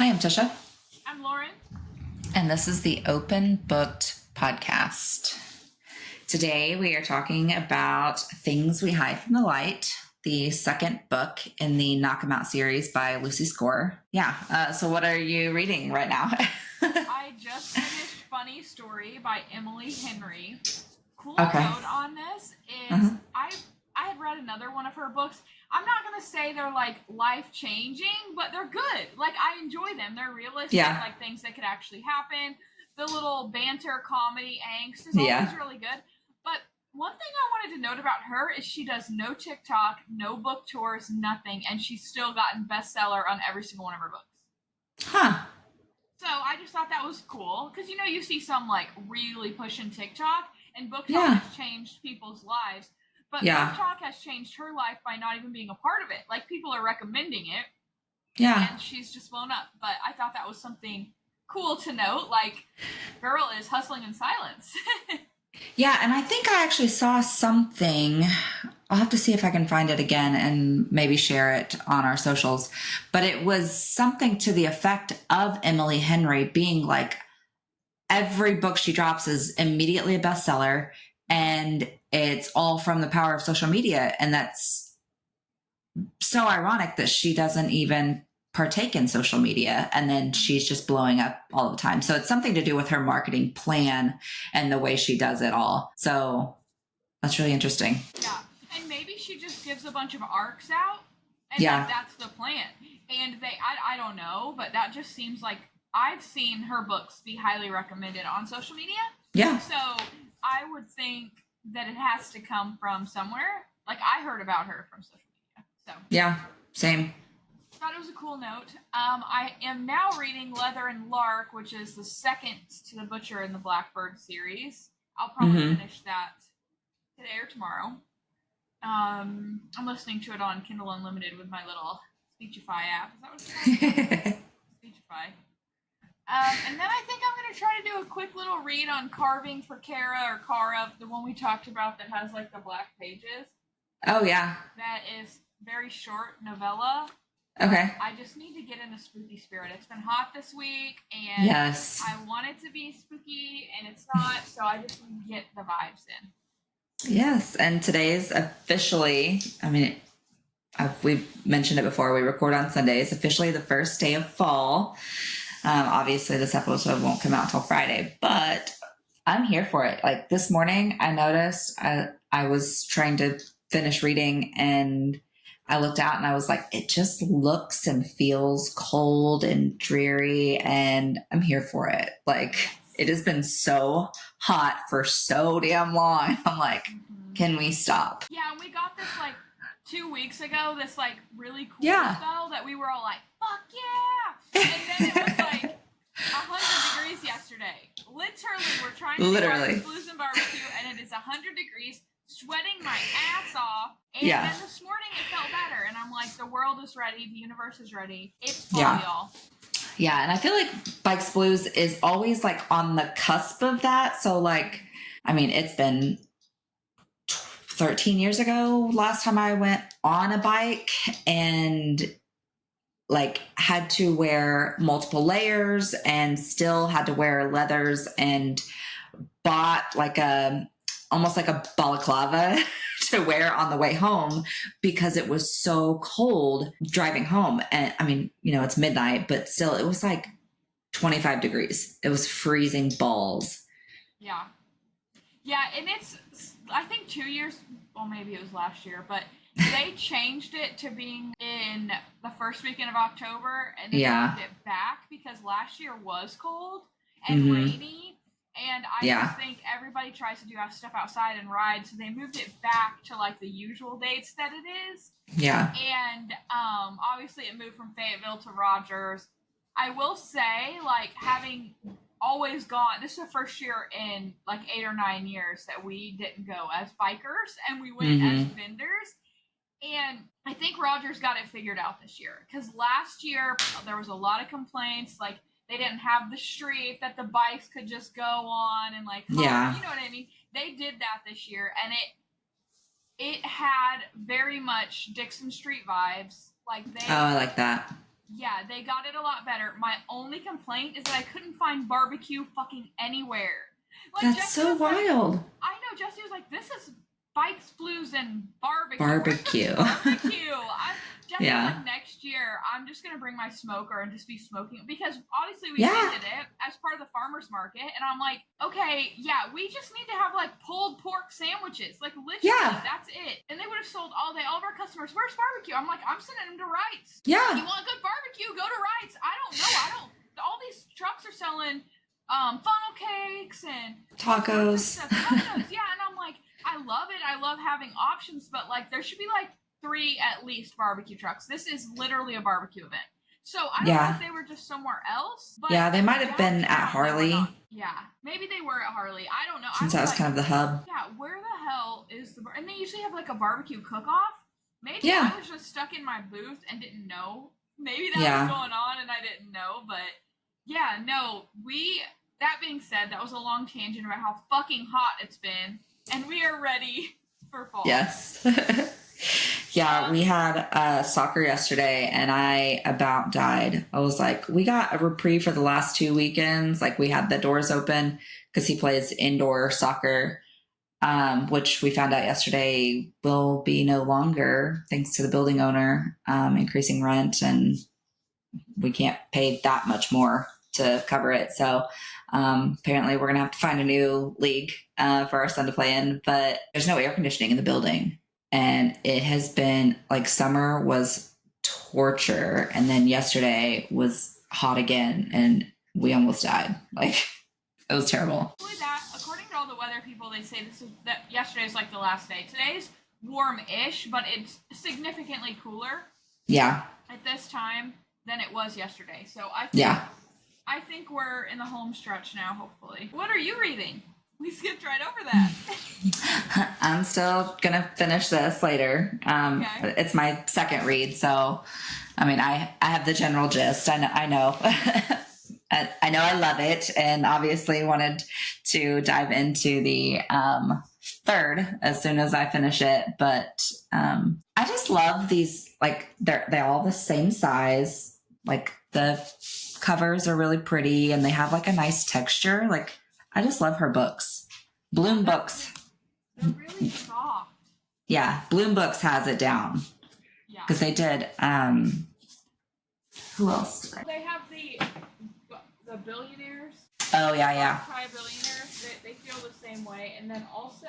I'm Tisha. I'm Lauren. And this is the Open Booked Podcast. Today we are talking about Things We Hide from the Light, the second book in the Knockemout series by Lucy Score. So what are you reading right now? I just finished Funny Story by Emily Henry. Cool Okay. note on this is I had read another one of her books. I'm not going to say they're like life-changing, but they're good. Like, I enjoy them. They're realistic, like things that could actually happen. The little banter, comedy, angst is always really good. But one thing I wanted to note about her is she does no TikTok, no book tours, nothing, and she's still gotten bestseller on every single one of her books. Huh. So I just thought that was cool, because you see some like really pushing TikTok, and book talk has changed people's lives. But book talk has changed her life by not even being a part of it. Like, people are recommending it. Yeah. And she's just blown up. But I thought that was something cool to note. Like, girl is hustling in silence. Yeah, and I think I actually saw something. I'll have to see if I can find it again and maybe share it on our socials. But it was something to the effect of Emily Henry being like, every book she drops is immediately a bestseller, and it's all from the power of social media. And that's so ironic that she doesn't even partake in social media, and then she's just blowing up all the time. So it's something to do with her marketing plan and the way she does it all. So that's really interesting. Yeah. And maybe she just gives a bunch of arcs out, and that's the plan. And I don't know, but that just seems like I've seen her books be highly recommended on social media. Yeah. So I would think that it has to come from somewhere. Like, I heard about her from social media. So yeah, same. Thought it was a cool note. I am now reading Leather and Lark, which is the second to the Butcher and the Blackbird series. I'll probably finish that today or tomorrow. I'm listening to it on Kindle Unlimited with my little Speechify app. Is that what it's called? Speechify. And then I think I'm going to try to do a quick little read on Carving for Kara, the one we talked about that has like the black pages. Oh, yeah. That is very short novella. Okay. I just need to get in the spooky spirit. It's been hot this week, and I want it to be spooky, and it's not, so I just need to get the vibes in. Yes, and today's officially, we've mentioned it before, we record on Sundays, officially the first day of fall. Obviously, this episode won't come out until Friday, but I'm here for it. Like, this morning, I noticed I was trying to finish reading, and I looked out and I was like, it just looks and feels cold and dreary, and I'm here for it. Like, it has been so hot for so damn long. I'm like, can we stop? Yeah, and we got this like 2 weeks ago, this like really cool spell that we were all like, fuck yeah! And then it was like 100 degrees yesterday. Literally, we're trying to do our blues and barbecue, and it is 100 degrees, sweating my ass off. And then this morning it felt better, and I'm like, the world is ready, the universe is ready. It's fall, y'all. Yeah, and I feel like Bikes Blues is always like on the cusp of that. So like, it's been 13 years ago last time I went on a bike, and like had to wear multiple layers and still had to wear leathers, and bought like almost like a balaclava to wear on the way home because it was so cold driving home. And it's midnight, but still it was like 25 degrees. It was freezing balls. Yeah. Yeah. And it's, I think 2 years, well, maybe it was last year, but they changed it to being in the first weekend of October, and they moved it back because last year was cold and rainy. And I just think everybody tries to do stuff outside and ride, so they moved it back to like the usual dates that it is. Yeah. And obviously it moved from Fayetteville to Rogers. I will say, like, having always gone, this is the first year in like 8 or 9 years that we didn't go as bikers, and we went as vendors. And I think Rogers got it figured out this year, because last year there was a lot of complaints, like, they didn't have the street that the bikes could just go on, and like, you know what I mean? They did that this year, and it had very much Dixon Street vibes. Like, I like that. Yeah, they got it a lot better. My only complaint is that I couldn't find barbecue fucking anywhere. Like That's Jesse so was like, wild. I know Jesse was like, this is bikes, blues, and barbecue. Where's the Barbecue. barbecue? Jesse was Yeah. like, next year I'm just gonna bring my smoker and just be smoking because obviously we Yeah. did it as part of the farmers market, and I'm like, okay, yeah, we just need to have like pulled pork sandwiches, like literally, Yeah. that's it. And they would have sold all day. All of our customers, where's barbecue? I'm like, I'm sending them to Wright's. Yeah. You want good barbecue? Go to Wright's. I don't know. All these trucks are selling funnel cakes and Tacos. Tacos, yeah, and I'm like, I love it. I love having options, but like there should be like 3 at least barbecue trucks. This is literally a barbecue event. So I don't know if they were just somewhere else. But yeah, they might have been at Harley. Yeah, maybe they were at Harley. I don't know. Since that was like, kind of the hub. Yeah, where the hell is the and they usually have like a barbecue cook-off. Maybe yeah. I was just stuck in my booth and didn't know. Maybe that was going on and I didn't know. But yeah, no, that being said, that was a long tangent about how fucking hot it's been. And we are ready for fall. Yes. Yeah, we had soccer yesterday and I about died. I was like, we got a reprieve for the last 2 weekends. Like we had the doors open because he plays indoor soccer, which we found out yesterday will be no longer thanks to the building owner increasing rent, and we can't pay that much more to cover it. So apparently we're going to have to find a new league for our son to play in, but there's no air conditioning in the building. And it has been like summer was torture. And then yesterday was hot again and we almost died. Like it was terrible. According to all the weather people, they say that yesterday's like the last day. Today's warm-ish, but it's significantly cooler. Yeah. At this time than it was yesterday. So I think we're in the home stretch now, hopefully. What are you reading? We skipped right over that. I'm still going to finish this later. Okay. It's my second read. So, I mean, I have the general gist. I know. I know I love it and obviously wanted to dive into the third as soon as I finish it. But I just love these, like they're all the same size. Like the covers are really pretty and they have like a nice texture. Like I just love her books. Bloom Books. They're really soft. Yeah, Bloom Books has it down. Yeah. Because they did. Who else? They have the billionaires. Oh yeah. Billionaires. They feel the same way, and then also,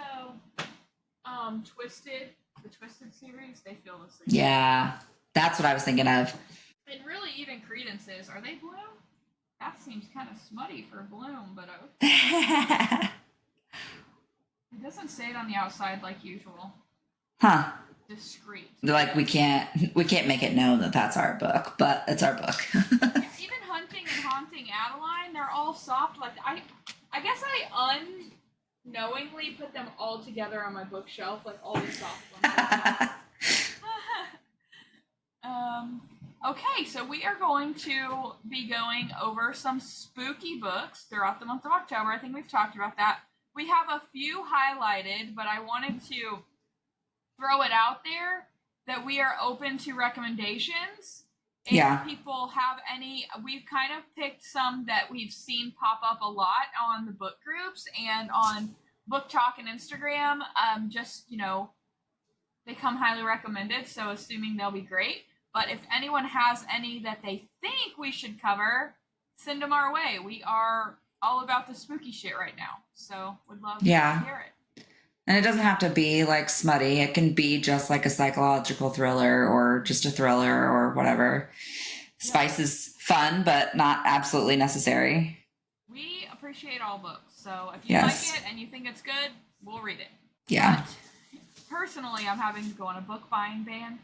Twisted, the Twisted series. They feel the same. Yeah, that's what I was thinking of. And really, even Credence's. Are they Bloom? That seems kind of smutty for Bloom, but it doesn't say it on the outside like usual. Huh. Discreet. Like we can't make it known that that's our book, but it's our book. Yeah, even Hunting and Haunting Adeline, they're all soft. Like I guess I unknowingly put them all together on my bookshelf, like all the soft ones. Okay, so we are going to be going over some spooky books throughout the month of October. I think we've talked about that. We have a few highlighted, but I wanted to throw it out there that we are open to recommendations. If people have any, we've kind of picked some that we've seen pop up a lot on the book groups and on Book Talk and Instagram. They come highly recommended, so assuming they'll be great. But if anyone has any that they think we should cover, send them our way. We are all about the spooky shit right now, so would love to hear it. And it doesn't have to be like smutty. It can be just like a psychological thriller or just a thriller or whatever. Spice is fun, but not absolutely necessary. We appreciate all books, so if you like it and you think it's good, we'll read it. Yeah. But personally, I'm having to go on a book buying ban.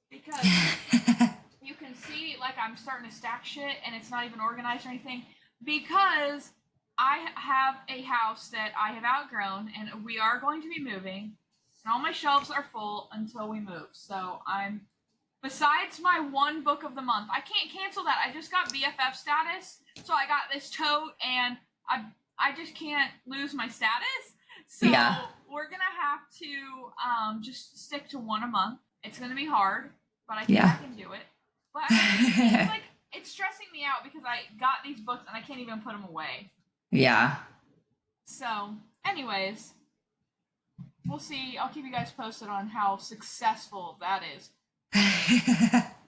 Because you can see, like, I'm starting to stack shit and it's not even organized or anything. Because I have a house that I have outgrown and we are going to be moving. And all my shelves are full until we move. So besides my one book of the month, I can't cancel that. I just got BFF status. So I got this tote and I just can't lose my status. So we're going to have to just stick to one a month. It's going to be hard, but I think I can do it. But it's like, it's stressing me out because I got these books and I can't even put them away. Yeah. So, anyways, we'll see. I'll keep you guys posted on how successful that is.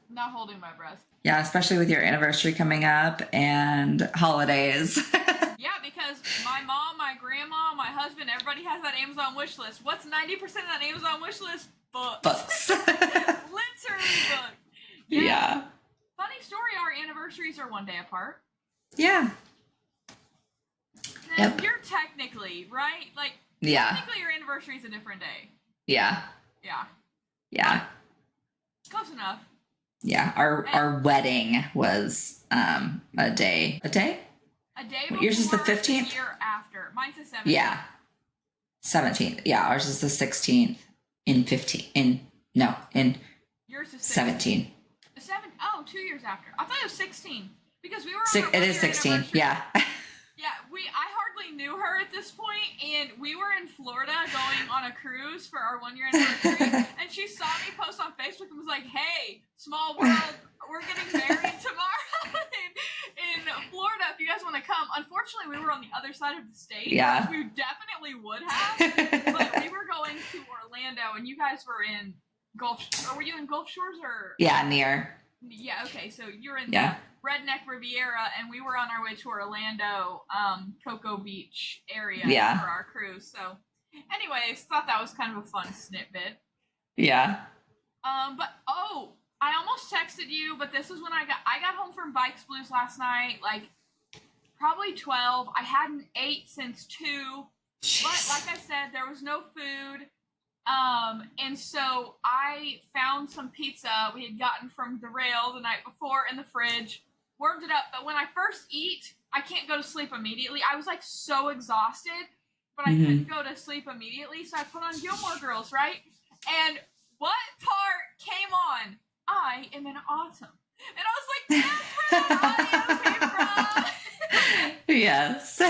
Not holding my breath. Yeah, especially with your anniversary coming up and holidays. Yeah, because my mom, my grandma, my husband, everybody has that Amazon wish list. What's 90% of that Amazon wish list? Books. Literally books. Yeah. Funny story, our anniversaries are one day apart. Yeah. And you're technically, right? Like, technically your anniversary is a different day. Yeah. Yeah. Yeah. Close enough. Yeah. Our wedding was a day. A day? A day before. Yours is the 15th? The year after. Mine's the 17th. Yeah. 17th. Yeah, ours is the 16th. In yours is 17. 2 years after. I thought it was 16 because we were on it is 16. Yeah. Yeah, I hardly knew her at this point, and we were in Florida going on a cruise for our 1 year anniversary, and she saw me post on Facebook and was like, "Hey, small world, we're getting married tomorrow in Florida if you guys want to come." Unfortunately, we were on the other side of the state. Yeah. We definitely would have, but we were going to Orlando, and you guys were in Gulf, or were you in Gulf Shores or? Yeah, near. Yeah, okay, so you're in the Redneck Riviera, and we were on our way to Orlando, Cocoa Beach area for our cruise. So, anyways, thought that was kind of a fun snippet. Yeah. But I almost texted you, but this is when I got home from Bikes Blues last night, like probably 12. I hadn't ate since 2, but like I said, there was no food. And so I found some pizza we had gotten from the rail the night before in the fridge, warmed it up. But when I first eat, I can't go to sleep immediately. I was like so exhausted, but I couldn't go to sleep immediately. So I put on Gilmore Girls, right? And what part came on? I am an autumn. And I was like, that's where that audio came from. Yes.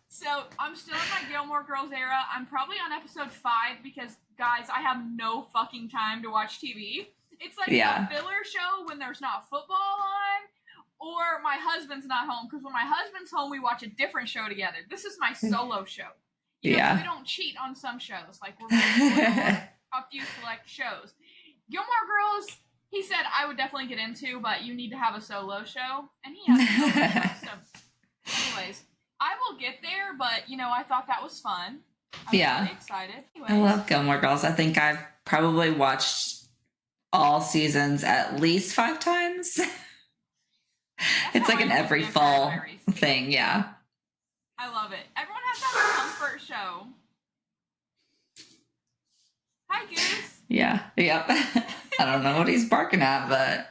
So I'm still in my Gilmore Girls era. I'm probably on episode 5 because, guys, I have no fucking time to watch TV. It's like a filler show when there's not football on, or my husband's not home. Because when my husband's home, we watch a different show together. This is my solo show. You know, we don't cheat on some shows. Like, we're on a few select shows. Gilmore Girls, he said I would definitely get into, but you need to have a solo show. And he has a solo show. So, anyways, I will get there, but, you know, I thought that was fun. I was really excited. Anyways. I love Gilmore Girls. I think I've probably watched all seasons at least 5 times. It's like an every fall thing, yeah. I love it. Everyone has that comfort show. Hi, Goose. Yeah, yep. I don't know what he's barking at, but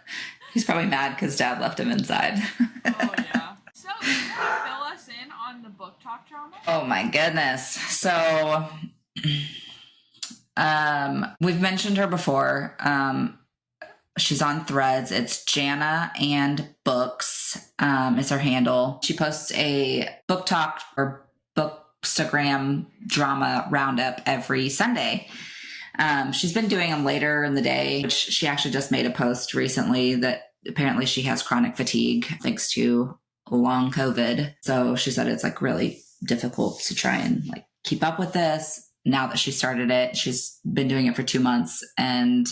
he's probably mad because Dad left him inside. Oh, yeah. So, you want to fill us in on the book talk drama? Oh, my goodness. So, we've mentioned her before. She's on Threads. It's Jana and Books. Is her handle. She posts a book talk or bookstagram drama roundup every Sunday. She's been doing them later in the day. She actually just made a post recently that apparently she has chronic fatigue thanks to long COVID. So she said it's like really difficult to try and like keep up with this. Now that she started it, she's been doing it for 2 months, and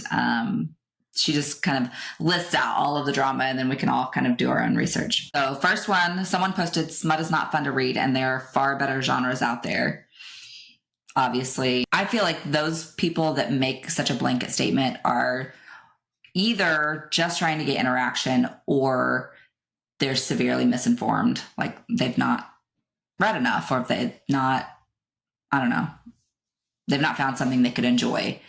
she just kind of lists out all of the drama, and then we can all kind of do our own research. So first one, someone posted, smut is not fun to read, and there are far better genres out there. Obviously, I feel like those people that make such a blanket statement are either just trying to get interaction, or they're severely misinformed. Like they've not read enough, or if they've not, I don't know, they've not found something they could enjoy.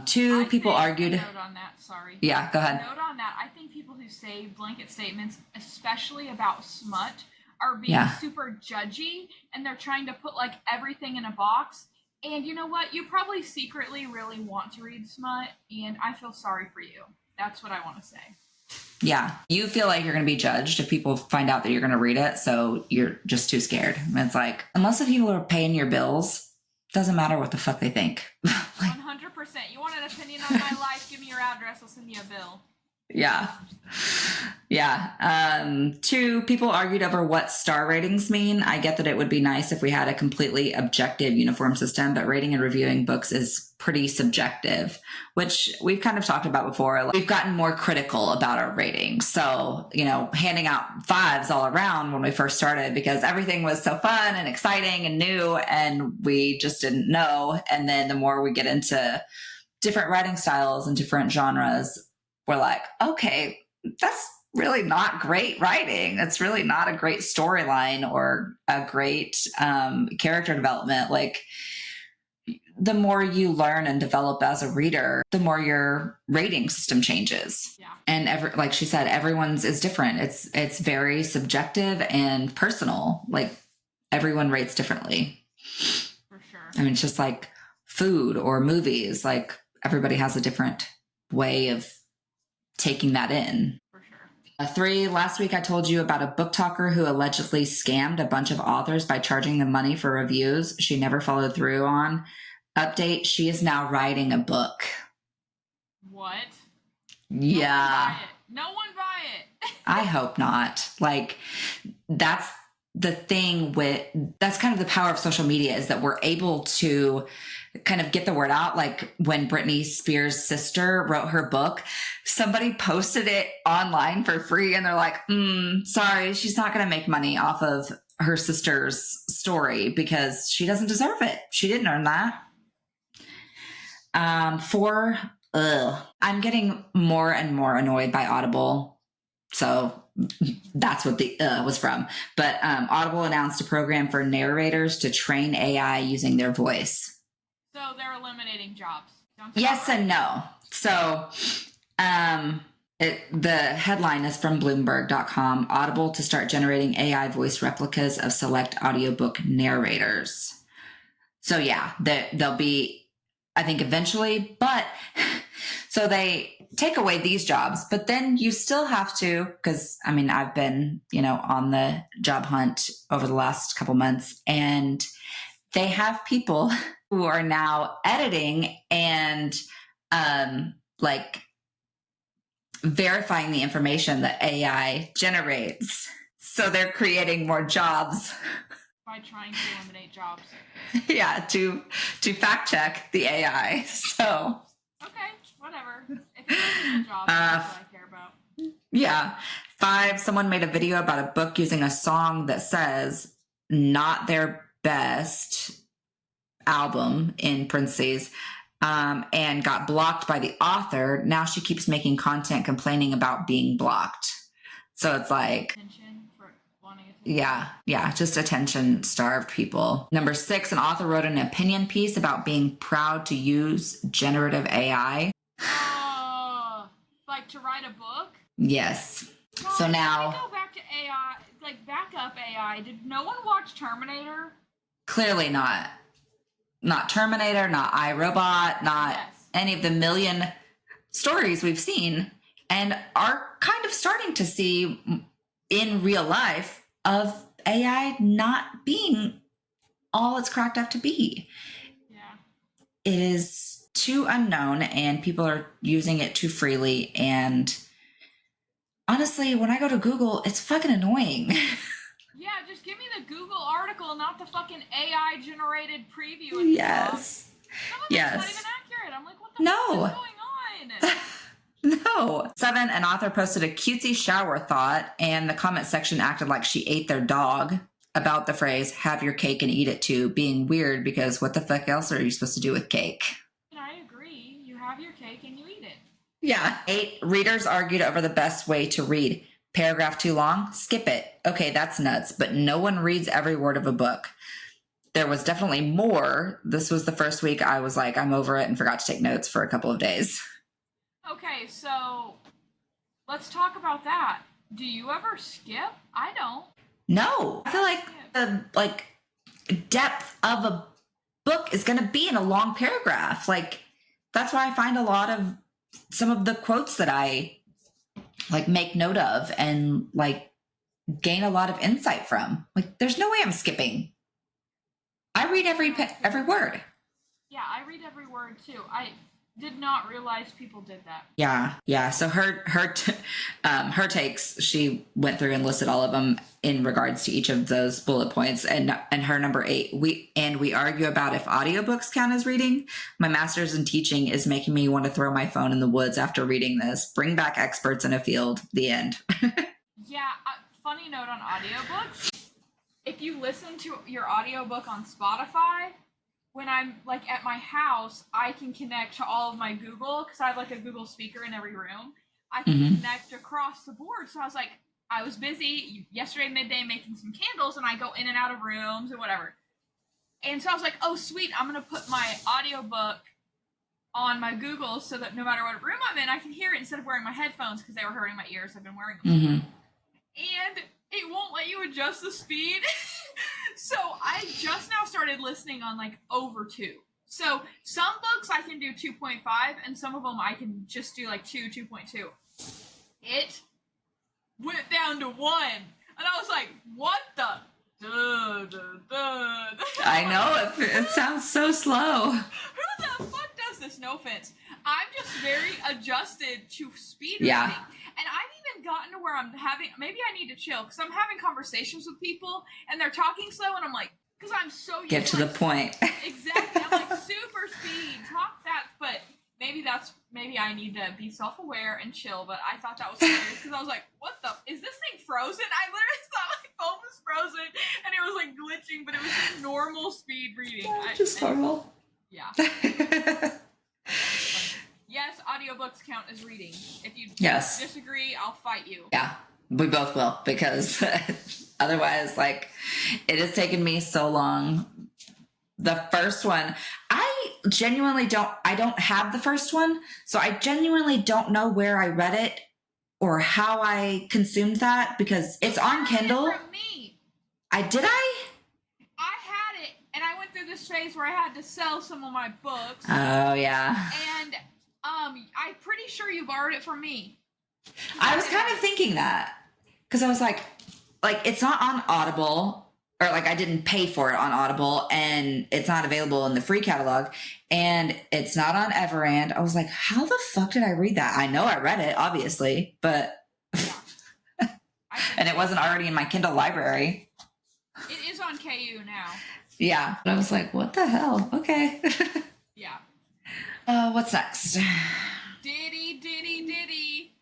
Two people argued. Note on that, sorry. Yeah, go ahead. Note on that. I think people who say blanket statements, especially about smut, are being super judgy, and they're trying to put like everything in a box. And you know what? You probably secretly really want to read smut, and I feel sorry for you. That's what I want to say. Yeah. You feel like you're going to be judged if people find out that you're going to read it, so you're just too scared. And it's like, unless the people are paying your bills, doesn't matter what the fuck they think. 100%. You want an opinion on my life? Give me your address. I'll send you a bill. Yeah. Yeah. 2, people argued over what star ratings mean. I get that it would be nice if we had a completely objective uniform system, but rating and reviewing books is pretty subjective, which we've kind of talked about before. Like, we've gotten more critical about our ratings. So, handing out 5s all around when we first started because everything was so fun and exciting and new and we just didn't know. And then the more we get into different writing styles and different genres, we're like, okay, that's really not great writing. It's really not a great storyline or a great character development. Like, the more you learn and develop as a reader, the more your rating system changes. Yeah. And like she said, everyone's is different. It's very subjective and personal. Like, everyone rates differently. For sure. I mean, it's just like food or movies. Like, everybody has a different way of taking that in. For sure. 3, last week I told you about a book talker who allegedly scammed a bunch of authors by charging them money for reviews she never followed through on. Update, she is now writing a book. What? Yeah. No one buy it. I hope not. Like, that's the thing that's kind of the power of social media, is that we're able to kind of get the word out. Like, when Britney Spears' sister wrote her book, somebody posted it online for free and they're like, sorry, she's not going to make money off of her sister's story because she doesn't deserve it. She didn't earn that. 4, I'm getting more and more annoyed by Audible. So that's what the was from. But Audible announced a program for narrators to train AI using their voice. So they're eliminating jobs. Yes and no. So the headline is from Bloomberg.com. Audible to start generating AI voice replicas of select audiobook narrators. So yeah, they'll be, I think, eventually, but so they take away these jobs, but then you still have to, because I mean, I've been, on the job hunt over the last couple months, and they have people who are now editing and like verifying the information that AI generates. So they're creating more jobs by trying to eliminate jobs. Yeah, to fact check the AI. So okay, whatever. If it's a job, that's what I care about. Yeah. 5, someone made a video about a book using a song that says not their best album in parentheses, and got blocked by the author. Now she keeps making content complaining about being blocked. So it's like, yeah, just attention starved people. Number 6, an author wrote an opinion piece about being proud to use generative AI. Like to write a book? Yes. God, so now, can we go back to AI, like back up AI. Did no one watch Terminator? Clearly not. Not Terminator, not iRobot, not any of the million stories we've seen and are kind of starting to see in real life of AI not being all it's cracked up to be. Yeah. It is too unknown and people are using it too freely. And honestly, when I go to Google, it's fucking annoying. Yeah, just give me the Google article, not the fucking AI generated preview. Yes. Some of it's not even accurate. I'm like, what the fuck is going on? No. 7, an author posted a cutesy shower thought, and the comment section acted like she ate their dog about the phrase, have your cake and eat it too, being weird because what the fuck else are you supposed to do with cake? I agree. You have your cake and you eat it. Yeah. 8, readers argued over the best way to read. Paragraph too long? Skip it. Okay, that's nuts, but no one reads every word of a book. There was definitely more. This was the first week I was like, I'm over it and forgot to take notes for a couple of days. Okay, so let's talk about that. Do you ever skip? I don't. No. I feel like the depth of a book is going to be in a long paragraph. Like, that's why I find a lot of some of the quotes that I like make note of and like gain a lot of insight from. Like, there's no way I'm skipping. I read every word. Yeah, I read every word too. did not realize people did that. Yeah. So her takes, she went through and listed all of them in regards to each of those bullet points. And her number 8, we argue about if audiobooks count as reading. My master's in teaching is making me want to throw my phone in the woods after reading this. Bring back experts in a field. The end. Yeah. Funny note on audiobooks. If you listen to your audiobook on Spotify, when I'm like at my house, I can connect to all of my Google, because I have like a Google speaker in every room. I can connect across the board. So I was busy yesterday midday making some candles, and I go in and out of rooms and whatever. And so I was like, oh sweet, I'm gonna put my audiobook on my Google so that no matter what room I'm in, I can hear it instead of wearing my headphones, because they were hurting my ears. I've been wearing them. And it won't let you adjust the speed. So I just now started listening on like over 2. So some books I can do 2.5, and some of them I can just do like 2.2. It went down to 1, and I was like, what the? I know, it sounds so slow. Who the fuck does this? No offense. I'm just very adjusted to speed Yeah. reading. And I've even gotten to where maybe I need to chill, because I'm having conversations with people and they're talking slow, and I'm like, because I'm so used Get to the point. Exactly. I'm like, super speed, talk fast, but maybe I need to be self-aware and chill. But I thought that was hilarious, because I was like, what is this thing frozen? I literally thought my phone was frozen and it was like glitching, but it was just normal speed reading. Just normal. Yeah. Yes, audiobooks count as reading. If you disagree, I'll fight you. Yeah, we both will, because otherwise, like, it has taken me so long. The first one, I don't have the first one, so I genuinely don't know where I read it or how I consumed that, because it's on Kindle. From me. Did I? I had it, and I went through this phase where I had to sell some of my books. Oh, yeah. And I'm pretty sure you borrowed it from me. I was kind of thinking that, because I was like, it's not on Audible, or like I didn't pay for it on Audible, and it's not available in the free catalog, and it's not on Everand. I was like, how the fuck did I read that? I know I read it, obviously, but and it wasn't already in my Kindle library. It is on KU now. Yeah. But I was like, what the hell? Okay. Yeah. What's next? Diddy.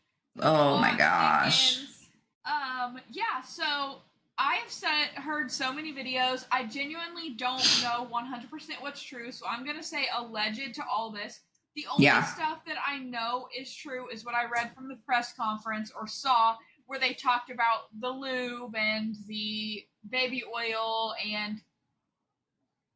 Oh my gosh. Yeah, so I've heard so many videos. I genuinely don't know 100% what's true, so I'm going to say alleged to all this. The only stuff that I know is true is what I read from the press conference or saw, where they talked about the lube and the baby oil and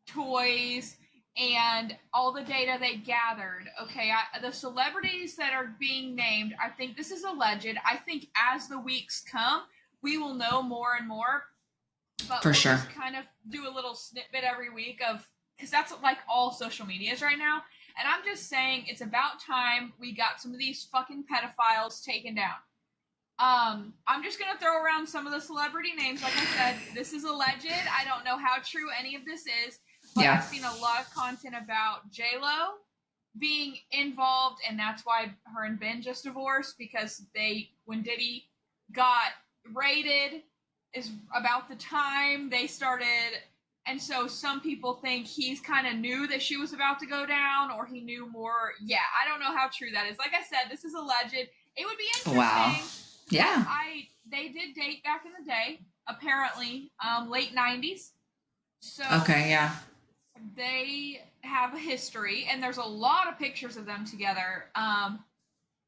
toys and all the data they gathered. Okay, the celebrities that are being named, I think this is alleged. I think as the weeks come, we will know more and more. But we'll just kind of do a little snippet every week because that's like all social media is right now. And I'm just saying, it's about time we got some of these fucking pedophiles taken down. I'm just gonna throw around some of the celebrity names. Like I said, this is alleged. I don't know how true any of this is. But I've seen a lot of content about J-Lo being involved, and that's why her and Ben just divorced, because when Diddy got raided is about the time they started, and so some people think he's kind of knew that she was about to go down, or he knew more. Yeah, I don't know how true that is. Like I said, this is alleged. It would be interesting. Wow. Yeah. They did date back in the day, apparently, late 90s. So okay, yeah. They have a history, and there's a lot of pictures of them together.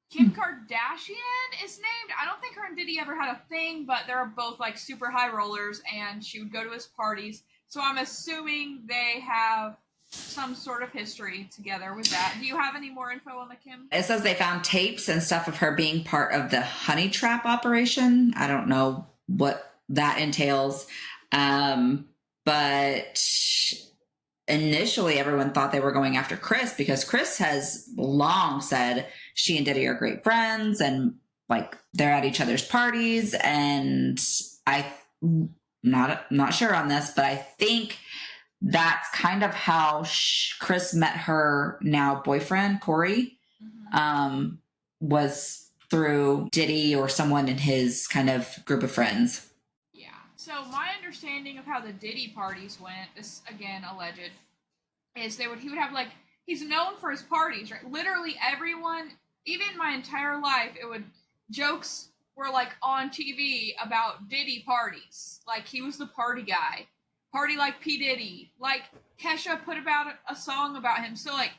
Kim Kardashian is named. I don't think her and Diddy ever had a thing, but they're both like super high rollers, and she would go to his parties. So I'm assuming they have some sort of history together with that. Do you have any more info on the Kim? It says they found tapes and stuff of her being part of the honey trap operation. I don't know what that entails. But initially everyone thought they were going after Chris, because Chris has long said she and Diddy are great friends and like they're at each other's parties. And I'm not sure on this, but I think that's kind of how Chris met her now boyfriend, Corey, was through Diddy or someone in his kind of group of friends. Yeah. So my understanding of how the Diddy parties went, this again alleged, is he would have like, he's known for his parties, right? Literally everyone, even my entire life, jokes were like on TV about Diddy parties. Like he was the party guy. Party like P. Diddy. Like Kesha put about a song about him. So like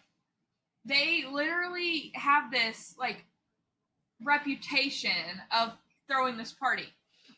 they literally have this like reputation of throwing this party.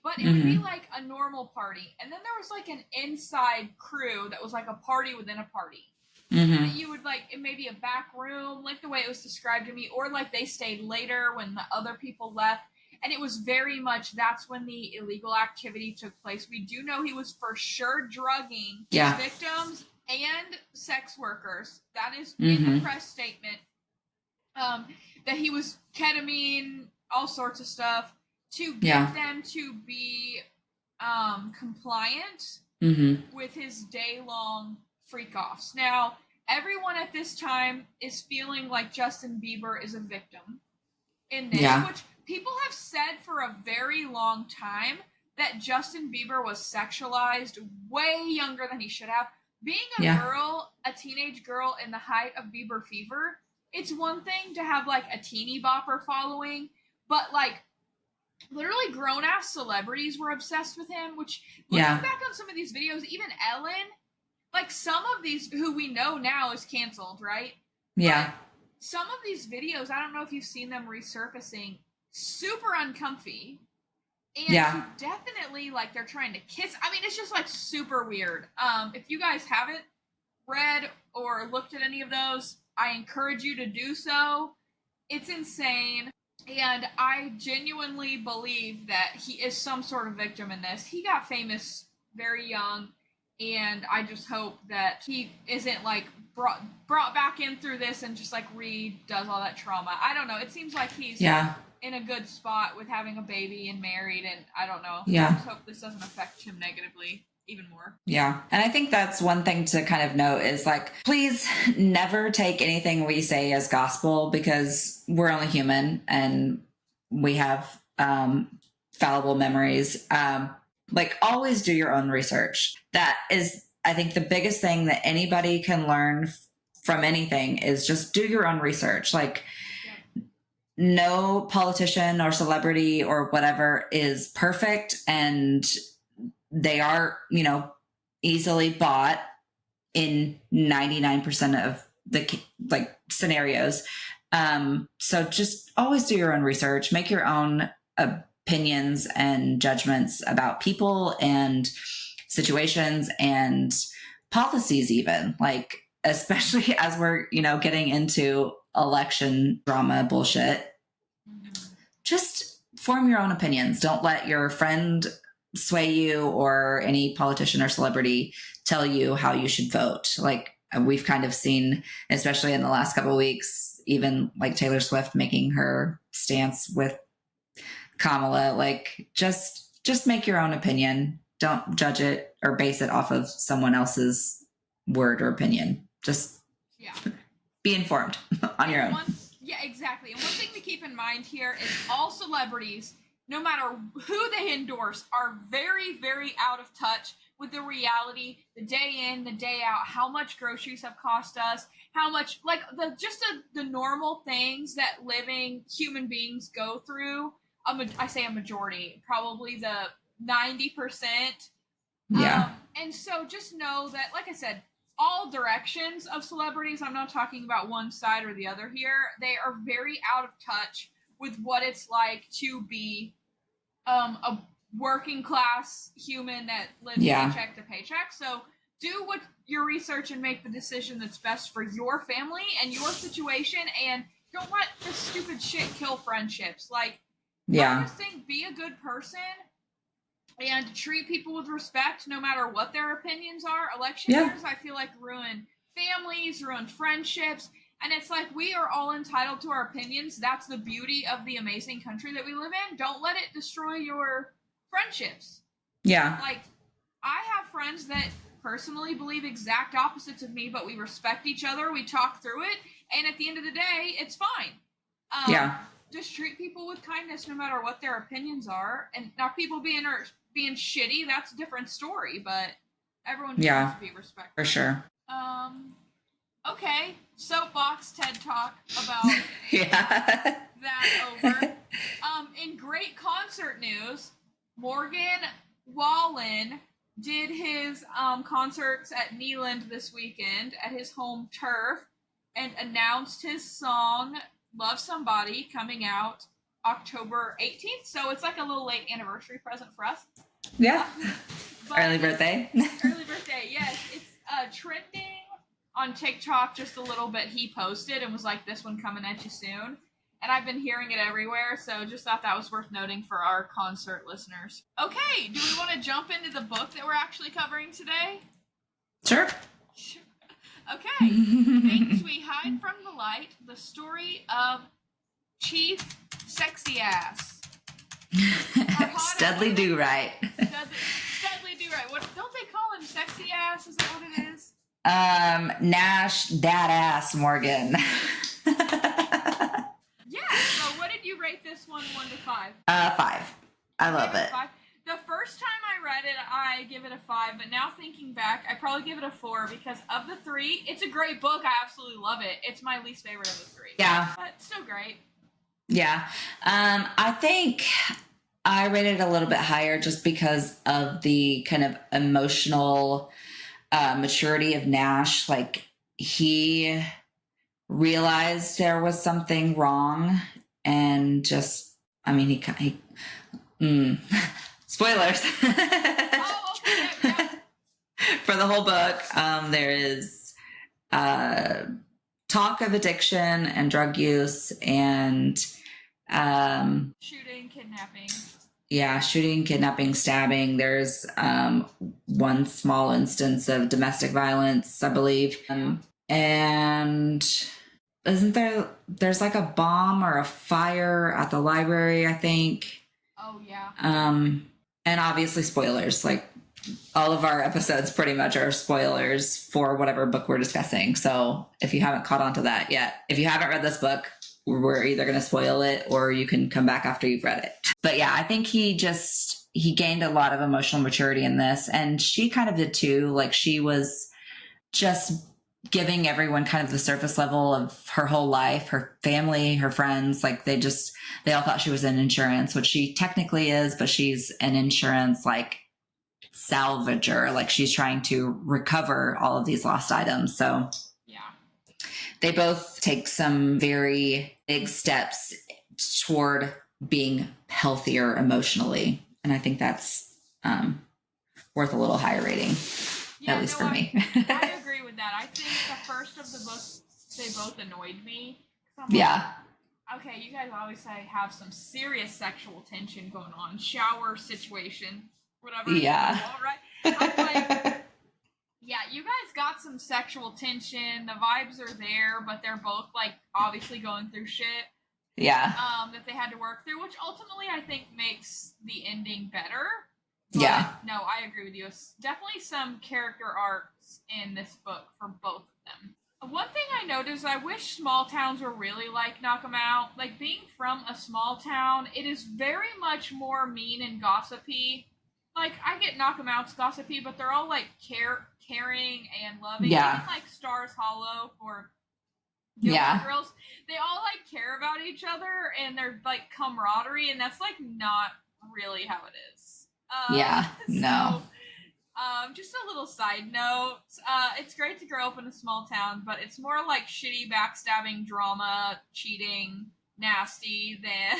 But it would be like a normal party. And then there was like an inside crew that was like a party within a party. That you would like, it may be a back room, like the way it was described to me, or like they stayed later when the other people left. And it was very much, that's when the illegal activity took place. We do know he was for sure drugging victims and sex workers. That is in the press statement. That he was ketamine, all sorts of stuff, to get them to be compliant with his day-long freak-offs. Now, everyone at this time is feeling like Justin Bieber is a victim in this, which people have said for a very long time that Justin Bieber was sexualized way younger than he should have. Being a teenage girl in the height of Bieber fever, it's one thing to have like a teeny bopper following, but like literally grown-ass celebrities were obsessed with him, which looking back on some of these videos, even Ellen, like some of these who we know now is canceled, right? Yeah. But some of these videos, I don't know if you've seen them resurfacing, super uncomfy. And definitely like they're trying to kiss. I mean, it's just like super weird. If you guys haven't read or looked at any of those, I encourage you to do so. It's insane. And I genuinely believe that he is some sort of victim in this. He got famous very young. And I just hope that he isn't like brought back in through this and just like redoes all that trauma. I don't know. It seems like he's in a good spot with having a baby and married, and I don't know. I just hope this doesn't affect him negatively even more. Yeah. And I think that's one thing to kind of note is like, please never take anything we say as gospel, because we're only human and we have fallible memories. Like always do your own research. That is, I think, the biggest thing that anybody can learn from anything is just do your own research. Like no politician or celebrity or whatever is perfect, and they are, easily bought in 99% of the like scenarios. So just always do your own research, make your own opinions and judgments about people and situations and policies, even like, especially as we're, getting into election drama bullshit. Just form your own opinions. Don't let your friend sway you or any politician or celebrity tell you how you should vote. Like we've kind of seen, especially in the last couple of weeks, even like Taylor Swift making her stance with Kamala. Like just make your own opinion. Don't judge it or base it off of someone else's word or opinion. Just be informed on your own. Yeah, exactly. And one thing to keep in mind here is all celebrities, no matter who they endorse, are very, very out of touch with the reality, the day in, the day out, how much groceries have cost us, how much, like, the normal things that living human beings go through. I say a majority, probably the 90%. Yeah. And so just know that, like I said, all directions of celebrities, I'm not talking about one side or the other here, they are very out of touch with what it's like to be a working class human that lives paycheck to paycheck. So do what your research and make the decision that's best for your family and your situation, and don't let this stupid shit kill friendships. Like, I just think be a good person and treat people with respect no matter what their opinions are. Election years, I feel like, ruin families, ruin friendships. And it's like, we are all entitled to our opinions. That's the beauty of the amazing country that we live in. Don't let it destroy your friendships. Yeah. Like, I have friends that personally believe exact opposites of me, but we respect each other. We talk through it, and at the end of the day, it's fine. Just treat people with kindness, no matter what their opinions are. And now, people being shitty, that's a different story. But everyone needs to be respectful. For sure. Okay, soapbox TED Talk about that over. In great concert news, Morgan Wallen did his concerts at Neyland this weekend at his home turf and announced his song Love Somebody coming out October 18th. So it's like a little late anniversary present for us. Yeah. Early birthday. Early birthday, yes. It's trending on TikTok just a little bit. He posted and was like, this one coming at you soon. And I've been hearing it everywhere, so just thought that was worth noting for our concert listeners. Okay, do we want to jump into the book that we're actually covering today? Sure. Okay. Things We Hide from the Light, the story of Chief Sexy Ass. Studley Do-Right. Studley Do-Right. What, don't they call him Sexy Ass? Is that what it is? Nash Dad Ass Morgan. Yeah, so what did you rate this one 1 to 5? 5. I love it. 5. The first time I read it, I give it a 5, but now thinking back, I probably give it a 4 because of the 3, it's a great book. I absolutely love it. It's my least favorite of the 3. Yeah. But still great. Yeah. I think I rated it a little bit higher just because of the kind of emotional maturity of Nash. Like, he realized there was something wrong and just, I mean, spoilers. Oh, okay. Yeah. For the whole book, there is talk of addiction and drug use and Shooting, kidnapping. Yeah, shooting, kidnapping, stabbing. There's one small instance of domestic violence, I believe. And isn't there's like a bomb or a fire at the library, I think. Oh, yeah. And obviously spoilers. Like, all of our episodes pretty much are spoilers for whatever book we're discussing. So if you haven't caught on to that yet, if you haven't read this book, we're either going to spoil it or you can come back after you've read it. But yeah, I think he gained a lot of emotional maturity in this. And she kind of did too. Like, she was just giving everyone kind of the surface level of her whole life, her family, her friends. Like, they all thought she was in insurance, which she technically is, but she's an insurance, like, salvager. Like, she's trying to recover all of these lost items. So yeah, they both take some very big steps toward being healthier emotionally. And I think that's worth a little higher rating, at least for me. I agree with that. I think the first of the books, they both annoyed me. Yeah. Okay, you guys always say have some serious sexual tension going on. Shower situation, whatever. Yeah. All right. I'm like, yeah, you guys got some sexual tension. The vibes are there, but they're both, like, obviously going through shit. Yeah. That they had to work through, which ultimately I think makes the ending better. But yeah. No, I agree with you. It's definitely some character arcs in this book for both of them. One thing I noticed, I wish small towns were really like Knockemout. Like, being from a small town, it is very much more mean and gossipy. Like, I get Knockemout's gossipy, but they're all, like, caring and loving. Yeah. Even, like, Stars Hollow for Gilmore Girls, they all, like, care about each other and they're, like, camaraderie, and that's, like, not really how it is. No. Just a little side note. It's great to grow up in a small town, but it's more like shitty backstabbing drama, cheating, nasty than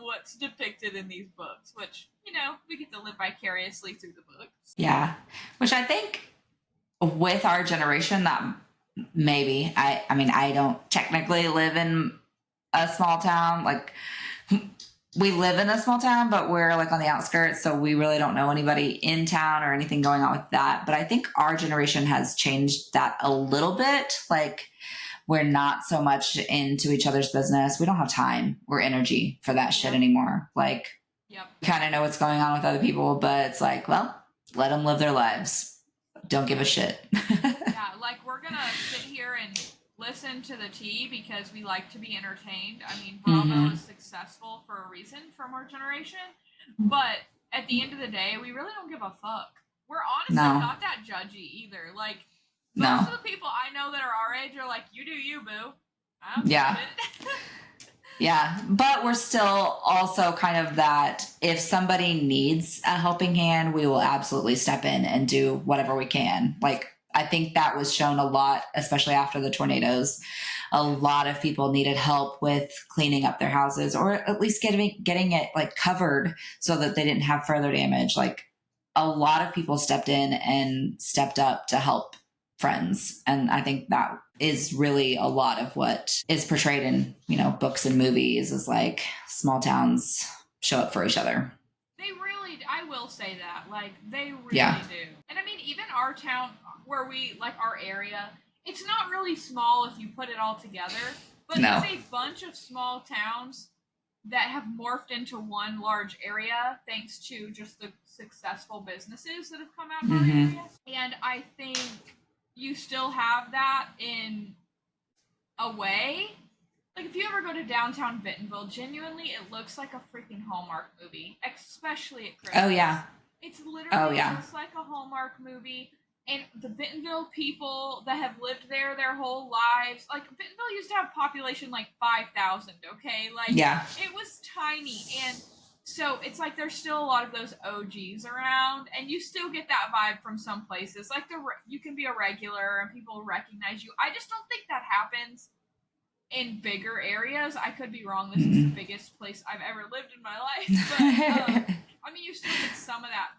what's depicted in these books, which, you know, we get to live vicariously through the books. Yeah. Which I think with our generation, that maybe, I mean, I don't technically live in a small town. Like, we live in a small town, but we're, like, on the outskirts, so we really don't know anybody in town or anything going on with that. But I think our generation has changed that a little bit. Like, we're not so much into each other's business. We don't have time or energy for that shit anymore. Like, yep. We kind of know what's going on with other people, but it's like, well, let them live their lives. don't give a shit. Yeah, like we're gonna sit here and listen to the tea because we like to be entertained. I mean, Bravo is successful for a reason from our generation, but at the end of the day, we really don't give a fuck. We're honestly not that judgy either. Like most of the people I know that are our age are like, "You do you, boo." I don't give a shit. Yeah, but we're still also kind of that if somebody needs a helping hand, we will absolutely step in and do whatever we can. Like, I think that was shown a lot, especially after the tornadoes. A lot of people needed help with cleaning up their houses or at least getting it like covered so that they didn't have further damage. Like, a lot of people stepped in and stepped up to help friends. And I think that is really a lot of what is portrayed in, books and movies is like small towns show up for each other. They really, I will say that, like they really do. And I mean, even our town where we, like our area, it's not really small if you put it all together, but it's a bunch of small towns that have morphed into one large area thanks to just the successful businesses that have come out of our area. And I think you still have that in a way. Like if you ever go to downtown Bentonville, genuinely it looks like a freaking Hallmark movie, especially at Christmas. Oh yeah. It's literally just like a Hallmark movie. And the Bentonville people that have lived there their whole lives, like Bentonville used to have population like 5,000, okay? Like it was tiny. And so it's like there's still a lot of those OGs around, and you still get that vibe from some places. Like you can be a regular and people recognize you. I just don't think that happens in bigger areas. I could be wrong. This is the biggest place I've ever lived in my life. But I mean, you still get some of that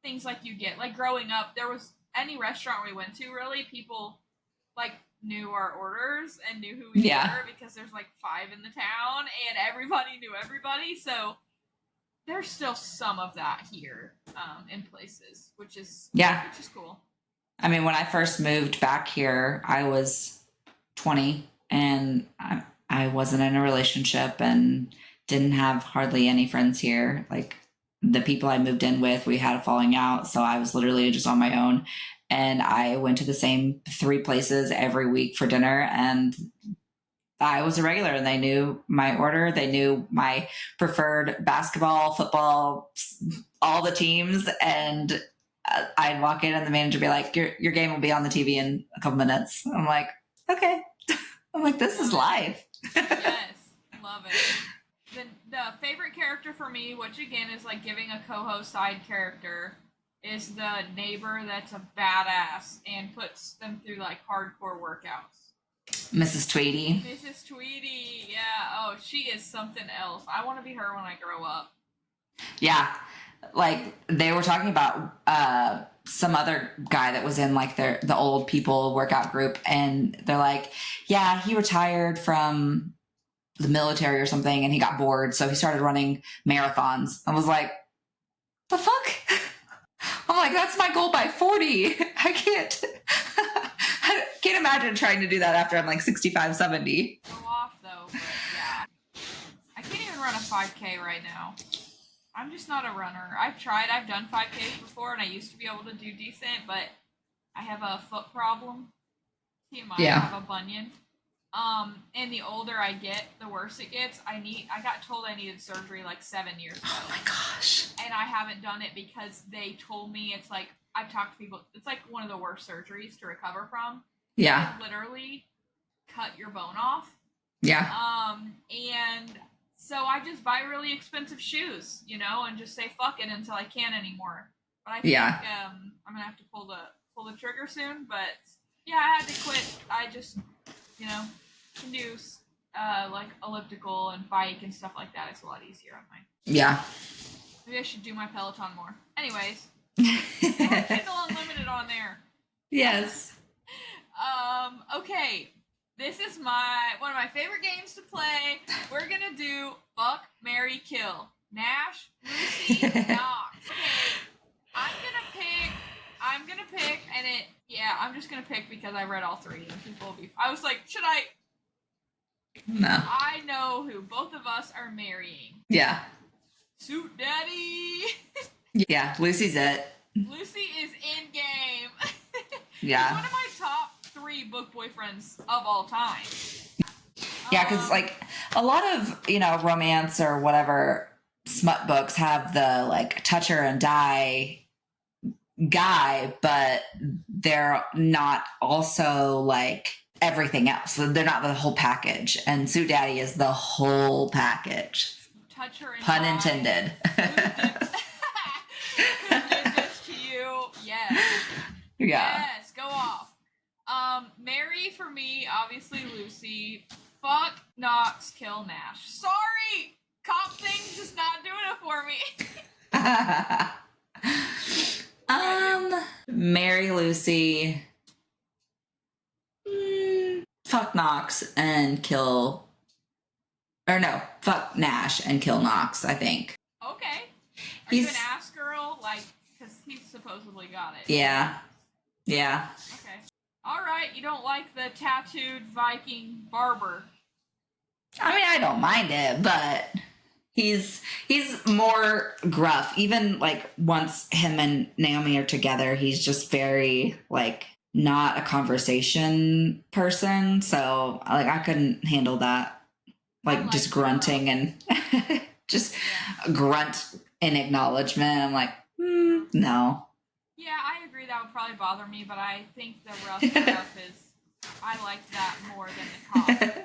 things like you get. Like growing up, there was any restaurant we went to, really, people like knew our orders and knew who we were because there's like 5 in the town and everybody knew everybody. So there's still some of that here in places, which is cool. I mean, when I first moved back here, I was 20 and I wasn't in a relationship and didn't have hardly any friends here. Like the people I moved in with, we had a falling out. So I was literally just on my own. And I went to the same 3 places every week for dinner. And I was a regular and they knew my order. They knew my preferred basketball, football, all the teams. And I'd walk in and the manager would be like, your game will be on the TV in a couple minutes. I'm like, okay. I'm like, this is life. Yes, love it. The favorite character for me, which again is like giving a co-host side character, is the neighbor that's a badass and puts them through like hardcore workouts. Mrs. Tweedy. Mrs. Tweedy, yeah. Oh, she is something else. I want to be her when I grow up. Yeah. Like they were talking about some other guy that was in like the old people workout group, and they're like, yeah, he retired from the military or something and he got bored, so he started running marathons. I was like, the fuck? I'm like, that's my goal by 40. I can't imagine trying to do that after I'm like 65, 70. Go off though, but yeah. I can't even run a 5K right now. I'm just not a runner. I've done 5Ks before and I used to be able to do decent, but I have a foot problem. TMI, I have a bunion. And the older I get, the worse it gets. I got told I needed surgery like 7 years ago. Oh my gosh. And I haven't done it because they told me it's like, I've talked to people, it's like one of the worst surgeries to recover from. Yeah. They literally cut your bone off. Yeah. And so I just buy really expensive shoes, and just say fuck it until I can't anymore. But I think I'm gonna have to pull the trigger soon. But yeah, I had to quit. I just can do like elliptical and bike and stuff like that. It's a lot easier on mine. Yeah. Maybe I should do my Peloton more. Anyways, Kindle Unlimited on there. Yes. Okay. This is one of my favorite games to play. We're gonna do Fuck, Marry, Kill. Nash, Lucy, Knox. Okay. I'm gonna pick, and I'm just gonna pick because I read all 3 and people will be. I was like, should I? No. I know who both of us are marrying. Yeah. Suit Daddy. Yeah, Lucy's it. Lucy is in game. Yeah. He's one of my top 3 book boyfriends of all time. Yeah, because like a lot of, romance or whatever smut books have the like touch her and die guy, but they're not also like everything else. They're not the whole package. And Suit Daddy is the whole package. Touch her and Pun die. intended. Who did this to you? Yes. Yeah. Yes, go off. Mary for me, obviously Lucy. Fuck Knox, kill Nash. Sorry! Cop thing's just not doing it for me. Marry Lucy. Fuck Knox and kill. Or no, fuck Nash and kill Knox, I think. Okay. Are you an ass girl? Like, because he supposedly got it. Yeah. Yeah. Okay. Alright, you don't like the tattooed Viking barber. I mean, I don't mind it, but he's more gruff. Even like once him and Naomi are together, he's just very like not a conversation person. So like I couldn't handle that. Like just grunting and just grunt in acknowledgement. I'm like, no. Yeah, I agree. That would probably bother me, but I think the rough stuff is I like that more than the cops.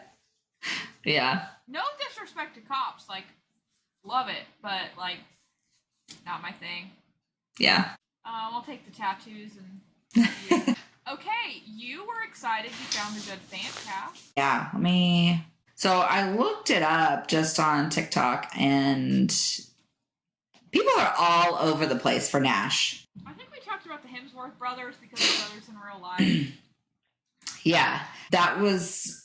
Yeah. No disrespect to cops, like, love it, but, like, not my thing. Yeah. I'll take the tattoos and... Okay, you were excited you found a good fan cast. Yeah, So I looked it up just on TikTok, and people are all over the place for Nash. I think we talked about the Hemsworth brothers because they're brothers in real life. Yeah, that was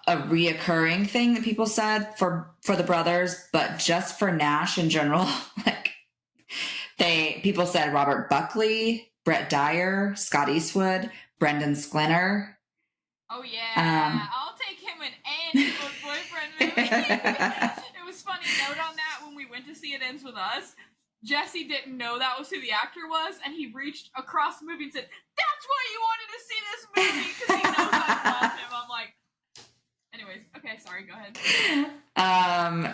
a reoccurring thing that people said for the brothers, but just for Nash in general, like people said Robert Buckley, Brett Dyer, Scott Eastwood, Brendan Sklinner. Oh yeah, I'll take him in any book boyfriend movie. It was funny. Note on that, when we went to see It Ends With Us, Jesse didn't know that was who the actor was, and he reached across the movie and said, "That's why you wanted to see this movie," because he knows I love him. I'm like, anyways, okay, sorry, go ahead.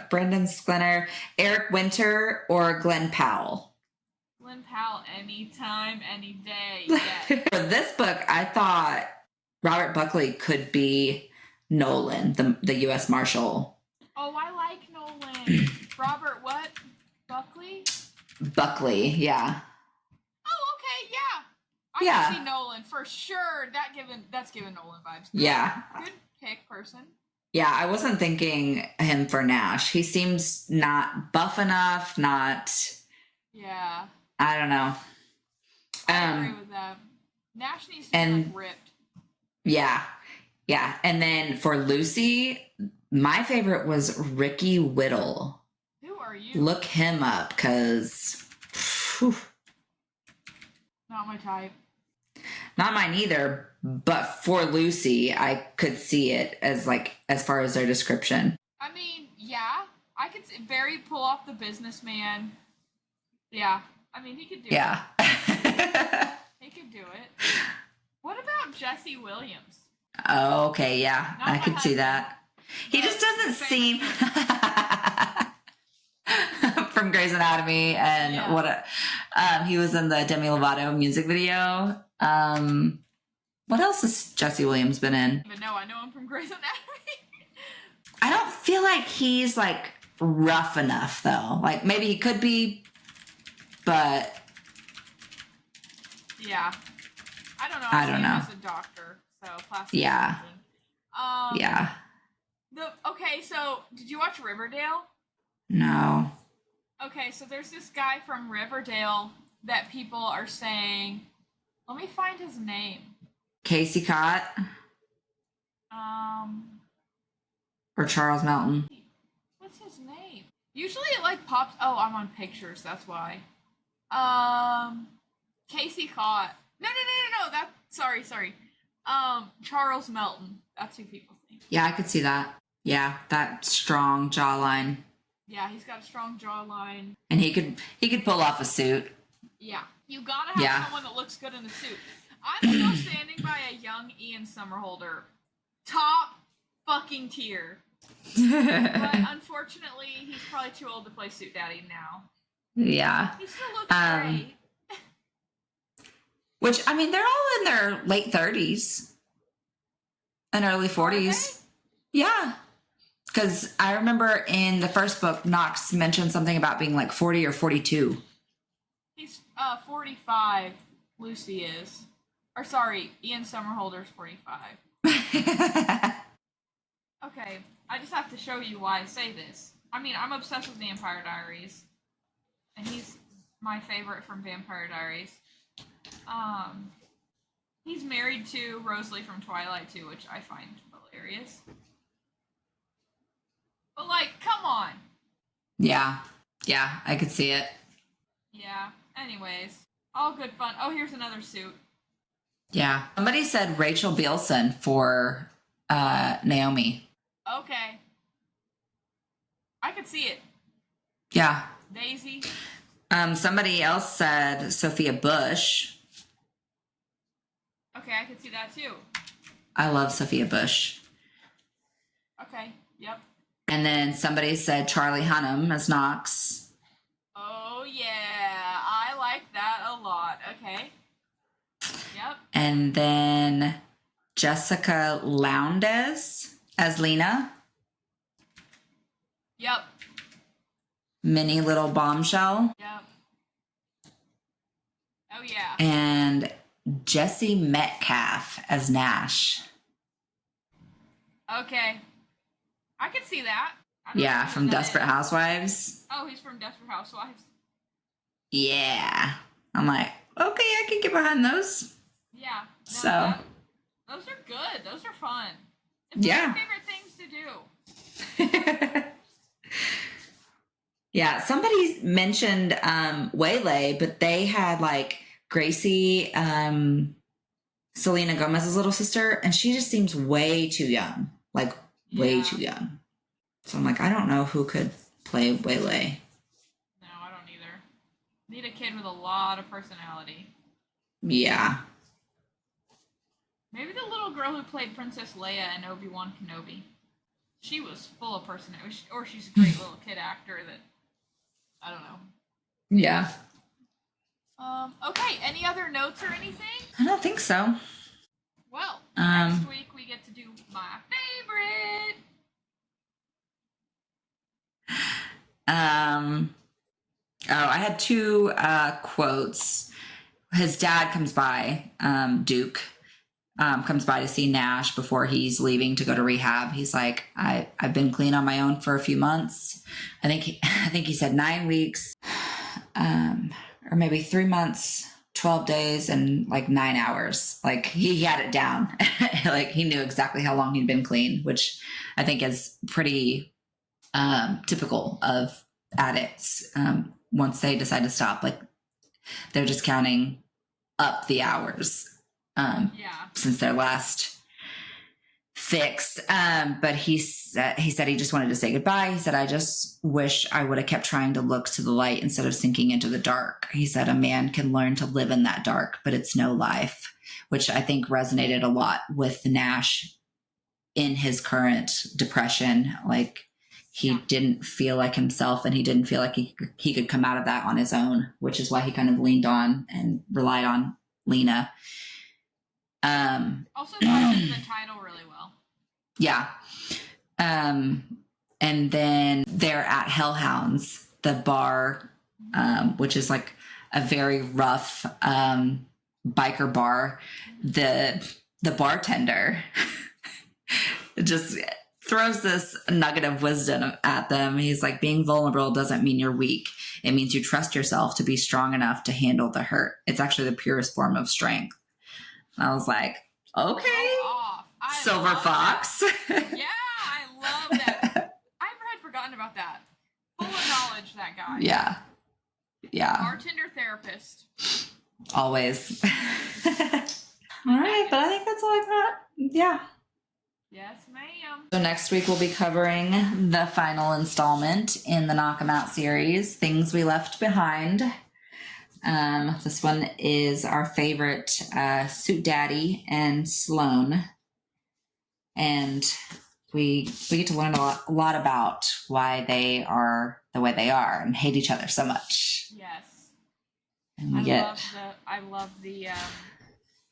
Brendan Sklinner, Eric Winter, or Glenn Powell. Glenn Powell, anytime, any day. Yes. For this book, I thought Robert Buckley could be Nolan, the U.S. Marshal. Oh, I like Nolan. Robert what? Buckley? Buckley, yeah. Oh, okay, yeah. I can see Nolan for sure. That's giving Nolan vibes. Good, yeah. Good pick, person. Yeah, I wasn't thinking him for Nash. He seems not buff enough, not... Yeah. I don't know. I agree with that. Nash needs to be like ripped. Yeah. Yeah. And then for Lucy, my favorite was Ricky Whittle. Who are you? Look him up, because... Not my type. Not mine either, but for Lucy, I could see it as far as their description. I mean, yeah. I could very pull off the businessman. Yeah. I mean, he could do it. Yeah. He could do it. What about Jesse Williams? Oh, okay, yeah. Not I could see that. He just doesn't seem... From Grey's Anatomy and he was in the Demi Lovato music video. What else has Jesse Williams been in? But no, I know him from Grey's Anatomy. I don't feel like he's like rough enough though. Like maybe he could be, but yeah, I don't know. I don't know. He's a doctor, so plastic yeah, surgeon. Yeah. Okay, so did you watch Riverdale? No. Okay, so there's this guy from Riverdale that people are saying. Let me find his name. Casey Cott. Or Charles Melton. What's his name? Usually it like pops. Oh, I'm on pictures. That's why. Casey Cott. No. Sorry. Charles Melton. That's who people think. Yeah, I could see that. Yeah, that strong jawline. Yeah, he's got a strong jawline. And he could pull off a suit. Yeah. You gotta have someone that looks good in a suit. I'm still standing by a young Ian Somerhalder. Top fucking tier. But unfortunately, he's probably too old to play Suit Daddy now. Yeah. He still looks great. Which, I mean, they're all in their late 30s and early 40s. Yeah. Because I remember in the first book, Knox mentioned something about being like 40 or 42. He's 45. Lucy is. Or sorry, Ian Somerhalder's 45. Okay, I just have to show you why I say this. I mean, I'm obsessed with Vampire Diaries. And he's my favorite from Vampire Diaries. He's married to Rosalie from Twilight too, which I find hilarious. But like, come on. Yeah, I could see it. Yeah. Anyways, all good fun. Oh, here's another suit. Yeah. Somebody said Rachel Bilson for Naomi. Okay. I could see it. Yeah. Daisy. Somebody else said Sophia Bush. Okay, I could see that too. I love Sophia Bush. Okay, yep. And then somebody said Charlie Hunnam as Knox. Oh, yeah. I like that a lot. Okay. Yep. And then Jessica Lowndes as Lena. Yep. Mini Little Bombshell. Yep. Oh, yeah. And Jesse Metcalf as Nash. Okay. I can see that. Yeah, from Desperate Housewives. Oh, he's from Desperate Housewives. Yeah. I'm like, okay, I can get behind those. Yeah. So. Those are good. Those are fun. It's one of my favorite things to do. Yeah, somebody mentioned Waylay, but they had like Gracie, Selena Gomez's little sister, and she just seems way too young. Like, way too young. So I'm like, I don't know who could play Waylay. No, I don't either. Need a kid with a lot of personality. Yeah. Maybe the little girl who played Princess Leia in Obi-Wan Kenobi. She was full of personality. Or she's a great little kid actor that... I don't know. Yeah. Okay, any other notes or anything? I don't think so. Well, next week we get to do my favorite. I had two quotes. His dad comes by, Duke, comes by to see Nash before he's leaving to go to rehab. He's like, I've been clean on my own for a few months. I think he said 9 weeks, or maybe 3 months, 12 days, and like 9 hours. Like he had it down. Like he knew exactly how long he'd been clean, which I think is pretty typical of addicts. Once they decide to stop, like they're just counting up the hours since their last fix. But he said he just wanted to say goodbye. He said, I just wish I would have kept trying to look to the light instead of sinking into the dark. He said, a man can learn to live in that dark, but it's no life, which I think resonated a lot with Nash in his current depression. Like he didn't feel like himself, and he didn't feel like he could come out of that on his own, which is why he kind of leaned on and relied on Lena. Also ties into the title really well. Yeah. And then they're at Hellhounds, the bar, which is like a very rough biker bar. The bartender just throws this nugget of wisdom at them. He's like, being vulnerable doesn't mean you're weak. It means you trust yourself to be strong enough to handle the hurt. It's actually the purest form of strength. And I was like, okay, Silver Fox. Yeah, I love that. I had forgotten about that. Full of knowledge, that guy. Yeah. Bartender therapist. Always. All right, but I think that's all I got. Yeah. Yes, ma'am. So next week we'll be covering the final installment in the Knockemout series, Things We Left Behind. This one is our favorite, Suit Daddy and Sloan. And we get to learn a lot about why they are the way they are and hate each other so much. Yes. And I love the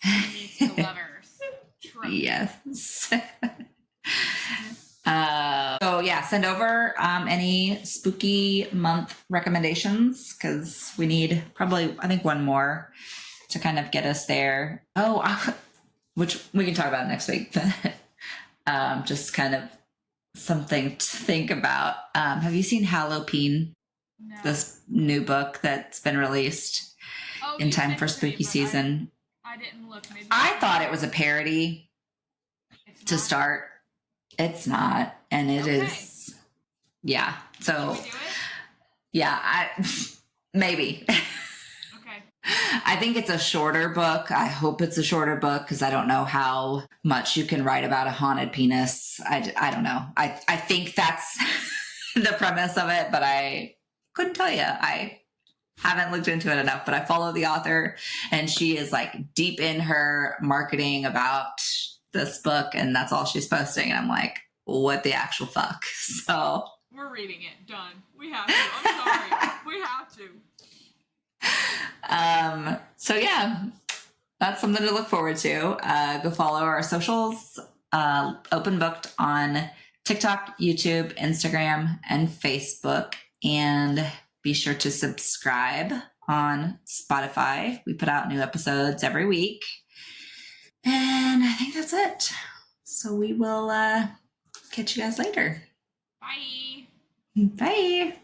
enemies to lovers trope. Yes. So yeah, send over any spooky month recommendations, because we need probably, I think, one more to kind of get us there. Which we can talk about next week, but just kind of something to think about. Have you seen Halloween? No. This new book that's been released in time for spooky season. I didn't look. Maybe I thought it was a parody to start. It's not, and it is. Yeah. So. Can we do it? Yeah. Maybe. Okay. I think it's a shorter book. I hope it's a shorter book, because I don't know how much you can write about a haunted penis. I don't know. I think that's the premise of it, but I couldn't tell you. I haven't looked into it enough, but I follow the author, and she is like deep in her marketing about this book, and that's all she's posting. And I'm like, what the actual fuck? So we're reading it. Done. We have to. I'm sorry. We have to. So yeah, that's something to look forward to. Go follow our socials. Open Booked on TikTok, YouTube, Instagram, and Facebook. And be sure to subscribe on Spotify. We put out new episodes every week. And I think that's it. So we will catch you guys later. Bye. Bye.